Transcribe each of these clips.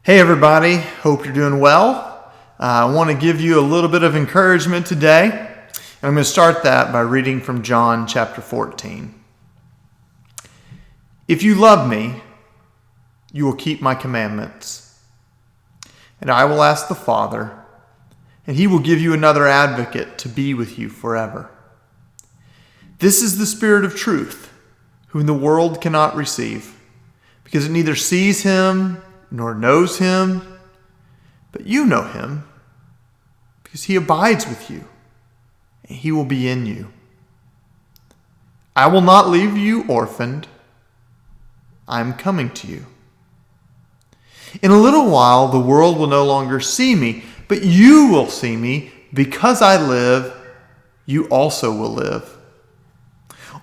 Hey everybody, hope you're doing well. I want to give you a little bit of encouragement today. And I'm going to start that by reading from John chapter 14. If you love me, you will keep my commandments. And I will ask the Father, and he will give you another advocate to be with you forever. This is the Spirit of truth, whom the world cannot receive, because it neither sees him nor knows him, but you know him, because he abides with you, and he will be in you. I will not leave you orphaned. I am coming to you. In a little while, the world will no longer see me, but you will see me. Because I live, you also will live.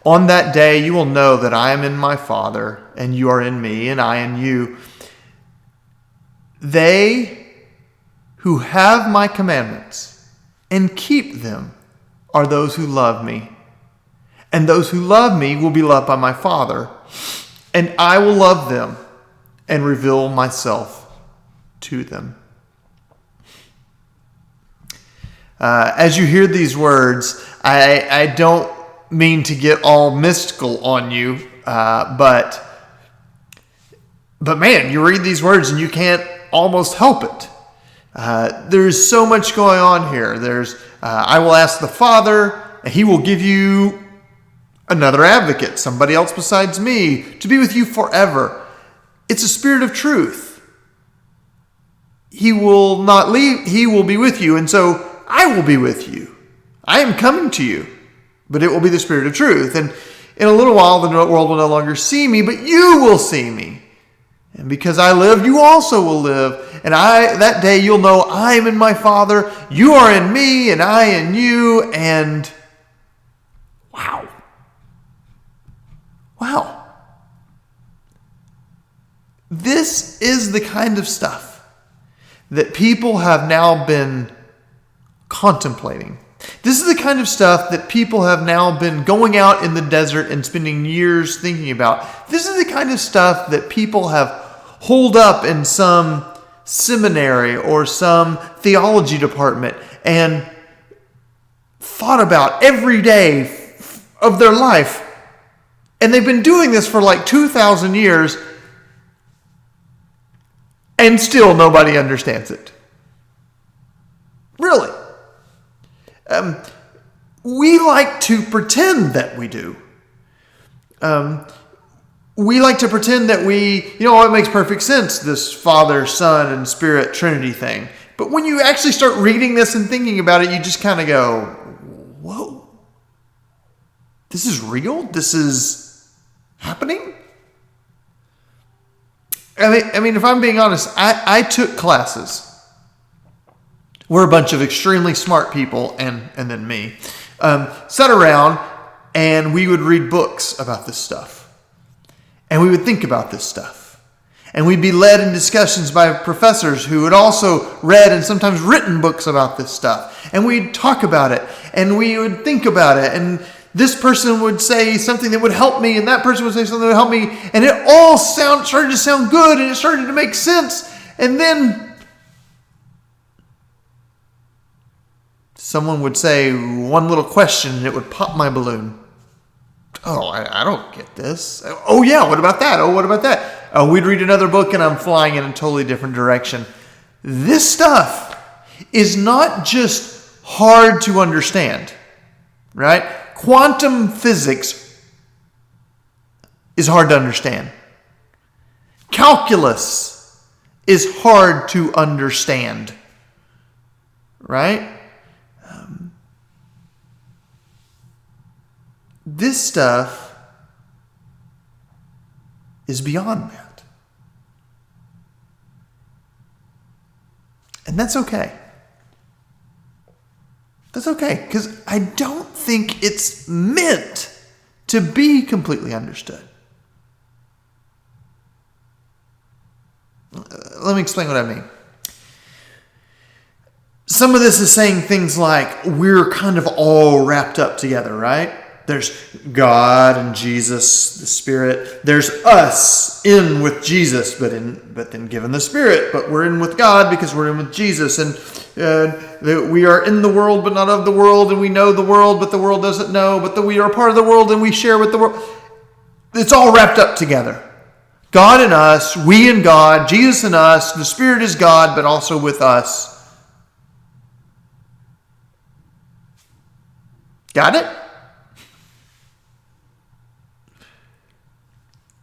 On that day, you will know that I am in my Father, and you are in me, and I in you. They who have my commandments and keep them are those who love me. And those who love me will be loved by my Father. And I will love them and reveal myself to them. As you hear these words, I don't mean to get all mystical on you, but man, you read these words and you can't almost help it. There's so much going on here. I will ask the Father, and he will give you another advocate, somebody else besides me, to be with you forever. It's a Spirit of truth. He will not leave. He will be with you, and so I will be with you. I am coming to you, but it will be the Spirit of truth. And in a little while, the world will no longer see me, but you will see me. And because I live, you also will live. And that day you'll know I am in my Father, you are in me, and I in you. And wow. This is the kind of stuff that people have now been contemplating. This is the kind of stuff that people have now been going out in the desert and spending years thinking about. This is the kind of stuff that people have holed up in some seminary or some theology department and thought about every day of their life. And they've been doing this for like 2,000 years, and still nobody understands it. Really. We like to pretend that we do. We like to pretend that it makes perfect sense, this Father, Son, and Spirit Trinity thing. But when you actually start reading this and thinking about it, you just kind of go, whoa, this is real? This is happening? I mean, if I'm being honest, I took classes. We're a bunch of extremely smart people, and then me, sat around and we would read books about this stuff. And we would think about this stuff. And we'd be led in discussions by professors who had also read and sometimes written books about this stuff. And we'd talk about it. And we would think about it. And this person would say something that would help me. And that person would say something that would help me. And it all started to sound good. And it started to make sense. And then someone would say one little question and it would pop my balloon. Oh, I don't get this. Oh, yeah, what about that? Oh, what about that? Oh, we'd read another book and I'm flying in a totally different direction. This stuff is not just hard to understand, right? Quantum physics is hard to understand. Calculus is hard to understand, right? This stuff is beyond that. And that's okay. That's okay, because I don't think it's meant to be completely understood. Let me explain what I mean. Some of this is saying things like, we're kind of all wrapped up together, right? There's God and Jesus, the Spirit. There's us in with Jesus, but then given the Spirit. But we're in with God because we're in with Jesus. And we are in the world, but not of the world. And we know the world, but the world doesn't know. But we are a part of the world, and we share with the world. It's all wrapped up together. God and us, we and God, Jesus and us. The Spirit is God, but also with us. Got it?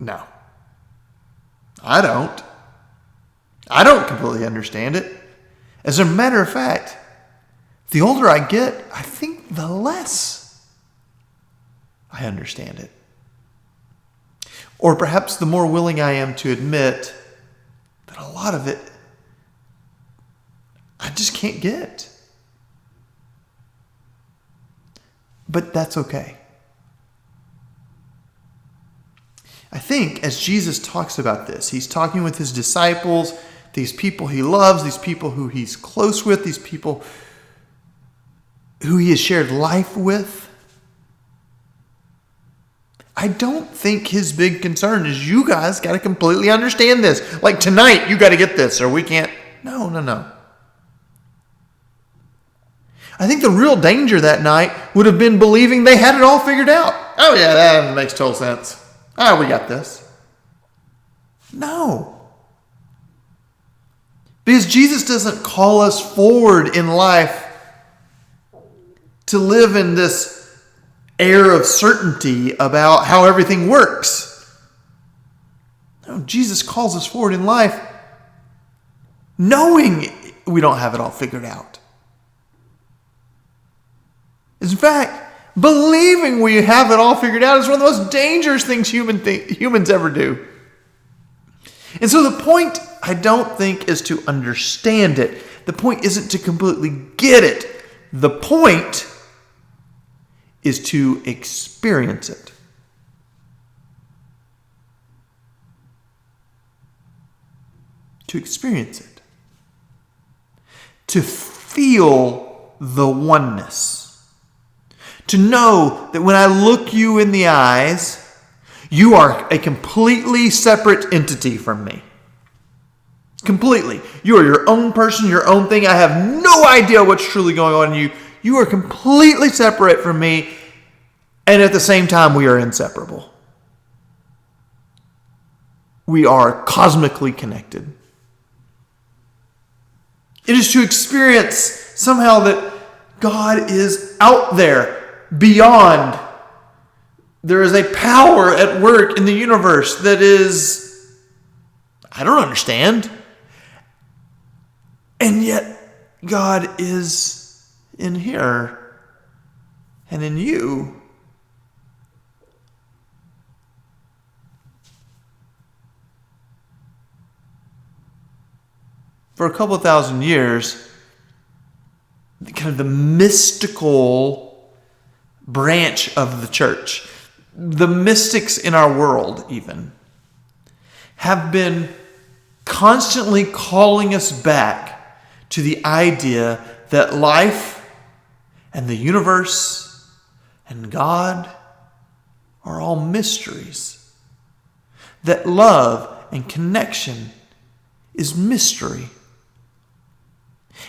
No. I don't. I don't completely understand it. As a matter of fact, the older I get, I think the less I understand it. Or perhaps the more willing I am to admit that a lot of it I just can't get. But that's okay. I think as Jesus talks about this, he's talking with his disciples, these people he loves, these people who he's close with, these people who he has shared life with. I don't think his big concern is you guys got to completely understand this. Like tonight, you got to get this or we can't. No. I think the real danger that night would have been believing they had it all figured out. Oh yeah, that makes total sense. We got this. No. Because Jesus doesn't call us forward in life to live in this air of certainty about how everything works. No, Jesus calls us forward in life knowing we don't have it all figured out. In fact, believing we have it all figured out is one of the most dangerous things humans ever do. And so the point, I don't think, is to understand it. The point isn't to completely get it. The point is to experience it. To experience it. To feel the oneness. To know that when I look you in the eyes, you are a completely separate entity from me. Completely. You are your own person, your own thing. I have no idea what's truly going on in you. You are completely separate from me, and at the same time, we are inseparable. We are cosmically connected. It is to experience somehow that God is out there, beyond. There is a power at work in the universe that is, I don't understand. And yet, God is in here and in you. For a couple of thousand years, kind of the mystical branch of the church, the mystics in our world even, have been constantly calling us back to the idea that life and the universe and God are all mysteries. That love and connection is mystery.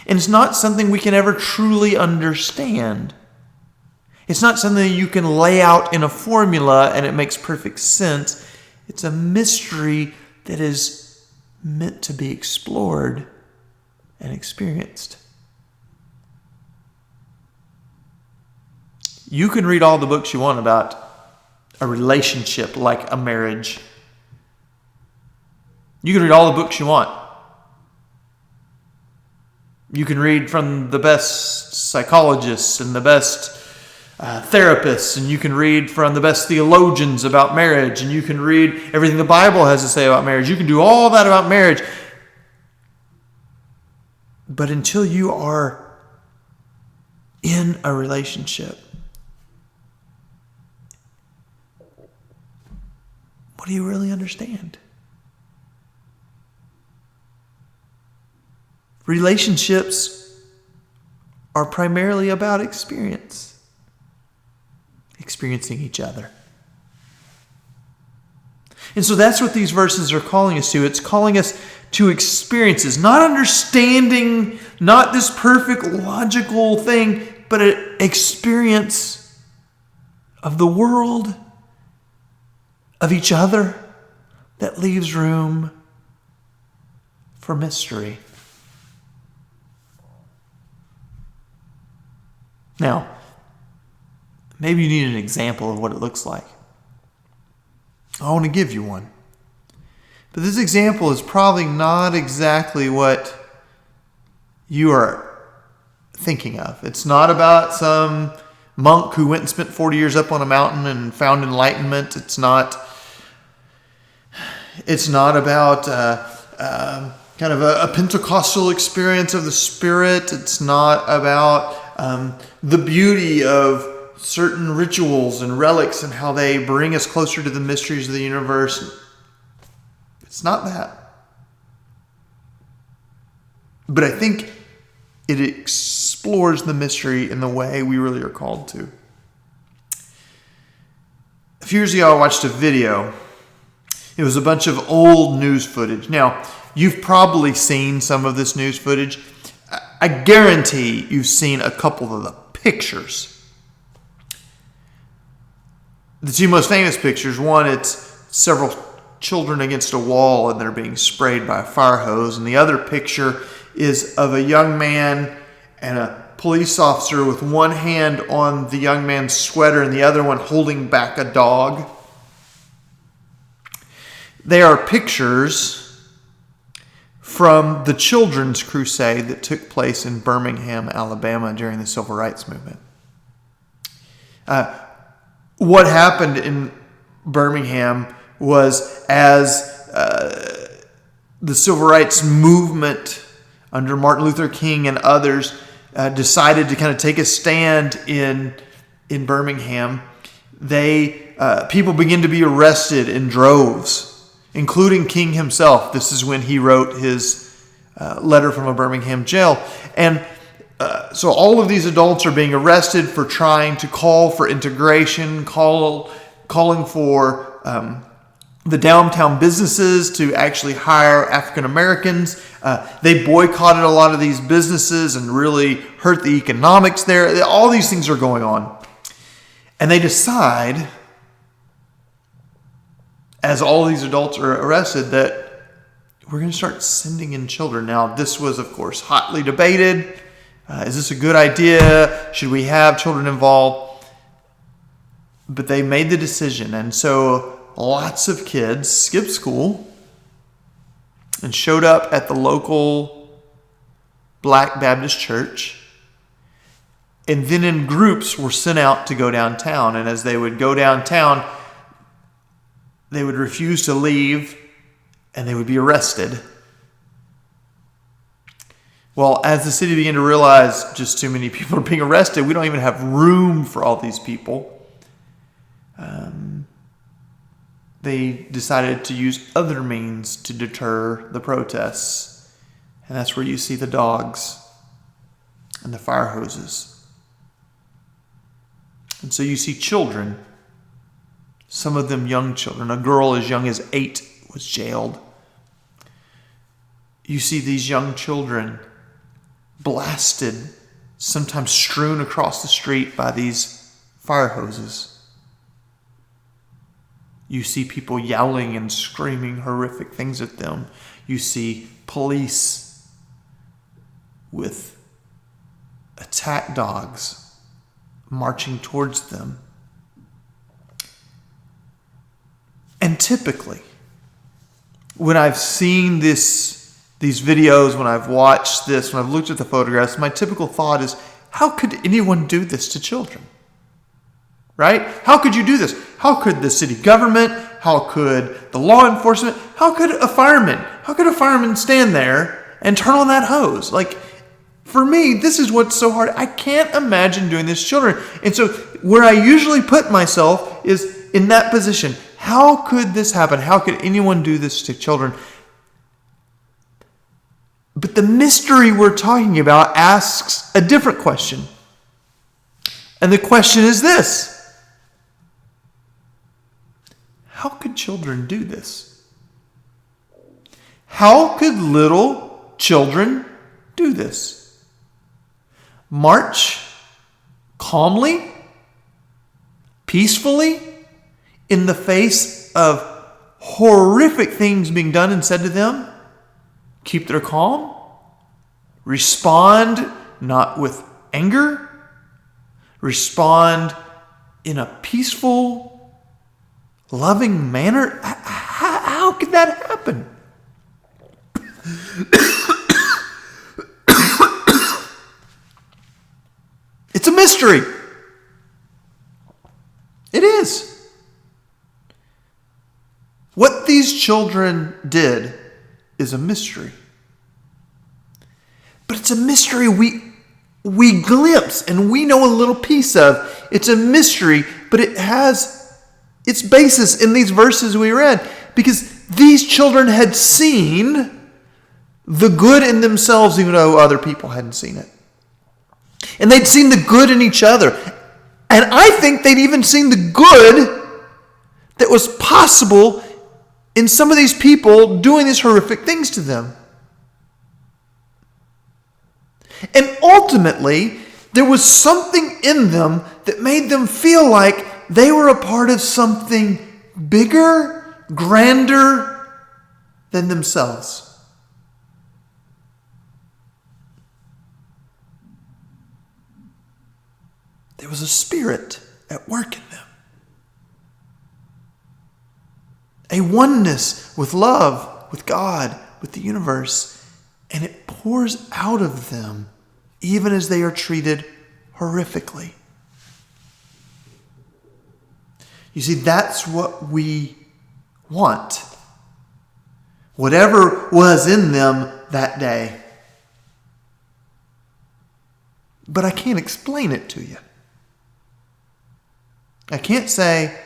And it's not something we can ever truly understand. It's not something you can lay out in a formula and it makes perfect sense. It's a mystery that is meant to be explored and experienced. You can read all the books you want about a relationship like a marriage. You can read all the books you want. You can read from the best psychologists and the best therapists, and you can read from the best theologians about marriage, and you can read everything the Bible has to say about marriage. You can do all that about marriage. But until you are in a relationship, what do you really understand? Relationships are primarily about experience. experiencing each other. And so that's what these verses are calling us to. It's calling us to experiences, not understanding, not this perfect logical thing, but an experience of the world, of each other, that leaves room for mystery. Now, maybe you need an example of what it looks like. I want to give you one. But this example is probably not exactly what you are thinking of. It's not about some monk who went and spent 40 years up on a mountain and found enlightenment. It's not about kind of a Pentecostal experience of the Spirit. It's not about the beauty of certain rituals and relics and how they bring us closer to the mysteries of the universe. It's not that. But I think it explores the mystery in the way we really are called to. A few years ago, I watched a video. It was a bunch of old news footage. Now, you've probably seen some of this news footage. I guarantee you've seen a couple of the pictures. The two most famous pictures, one, it's several children against a wall and they're being sprayed by a fire hose. And the other picture is of a young man and a police officer with one hand on the young man's sweater and the other one holding back a dog. They are pictures from the Children's Crusade that took place in Birmingham, Alabama during the Civil Rights Movement. What happened in Birmingham was as the Civil Rights Movement under Martin Luther King and others decided to kind of take a stand in Birmingham, people began to be arrested in droves, including King himself. This is when he wrote his letter from a Birmingham jail. And so all of these adults are being arrested for trying to call for integration, calling for the downtown businesses to actually hire African Americans. They boycotted a lot of these businesses and really hurt the economics there. All these things are going on. And they decide, as all these adults are arrested, that we're going to start sending in children. Now, this was, of course, hotly debated. Is this a good idea? Should we have children involved? But they made the decision. And so lots of kids skipped school and showed up at the local Black Baptist church. And then in groups were sent out to go downtown. And as they would go downtown, they would refuse to leave and they would be arrested. Well, as the city began to realize just too many people are being arrested, we don't even have room for all these people. They decided to use other means to deter the protests. And that's where you see the dogs and the fire hoses. And so you see children, some of them young children. A girl as young as 8 was jailed. You see these young children blasted, sometimes strewn across the street by these fire hoses. You see people yelling and screaming horrific things at them. You see police with attack dogs marching towards them. And typically, when I've seen these videos, when I've watched this, when I've looked at the photographs, my typical thought is, how could anyone do this to children? Right? How could you do this? How could the city government? How could the law enforcement? How could a fireman? How could a fireman stand there and turn on that hose? Like, for me, this is what's so hard. I can't imagine doing this to children. And so where I usually put myself is in that position. How could this happen? How could anyone do this to children? But the mystery we're talking about asks a different question. And the question is this: how could children do this? How could little children do this? March calmly, peacefully, in the face of horrific things being done and said to them? Keep their calm? Respond not with anger? Respond in a peaceful, loving manner? How could that happen? It's a mystery. It is. What these children did is a mystery. But it's a mystery we glimpse and we know a little piece of. It's a mystery, but it has its basis in these verses we read, because these children had seen the good in themselves even though other people hadn't seen it. And they'd seen the good in each other. And I think they'd even seen the good that was possible in some of these people doing these horrific things to them. And ultimately, there was something in them that made them feel like they were a part of something bigger, grander than themselves. There was a spirit at work in them. A oneness with love, with God, with the universe. And it pours out of them even as they are treated horrifically. You see, that's what we want. Whatever was in them that day. But I can't explain it to you. I can't say,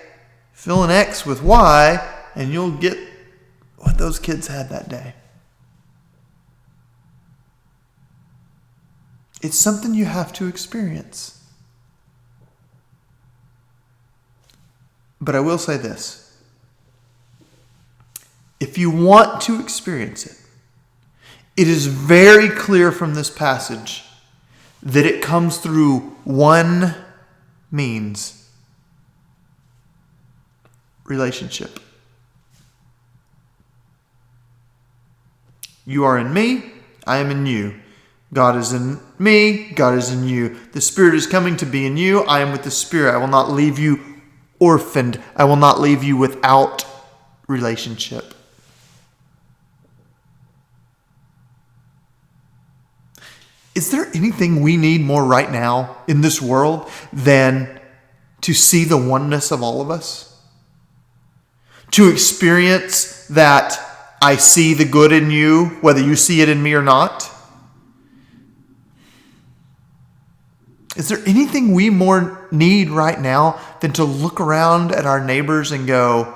fill an X with Y, and you'll get what those kids had that day. It's something you have to experience. But I will say this. If you want to experience it, it is very clear from this passage that it comes through one means: relationship. You are in me, I am in you. God is in me, God is in you. The Spirit is coming to be in you. I am with the Spirit. I will not leave you orphaned. I will not leave you without relationship. Is there anything we need more right now in this world than to see the oneness of all of us? To experience that I see the good in you, whether you see it in me or not? Is there anything we more need right now than to look around at our neighbors and go,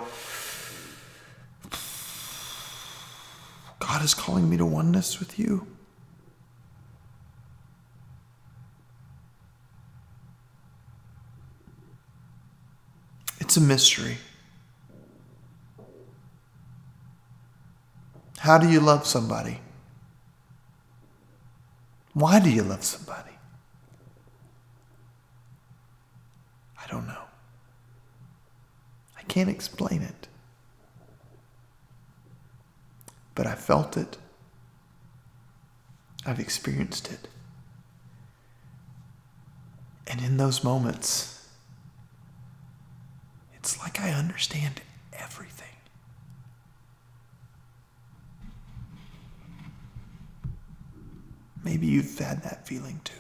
God is calling me to oneness with you? It's a mystery. How do you love somebody? Why do you love somebody? I don't know. I can't explain it. But I felt it. I've experienced it. And in those moments, it's like I understand everything. Maybe you've had that feeling too.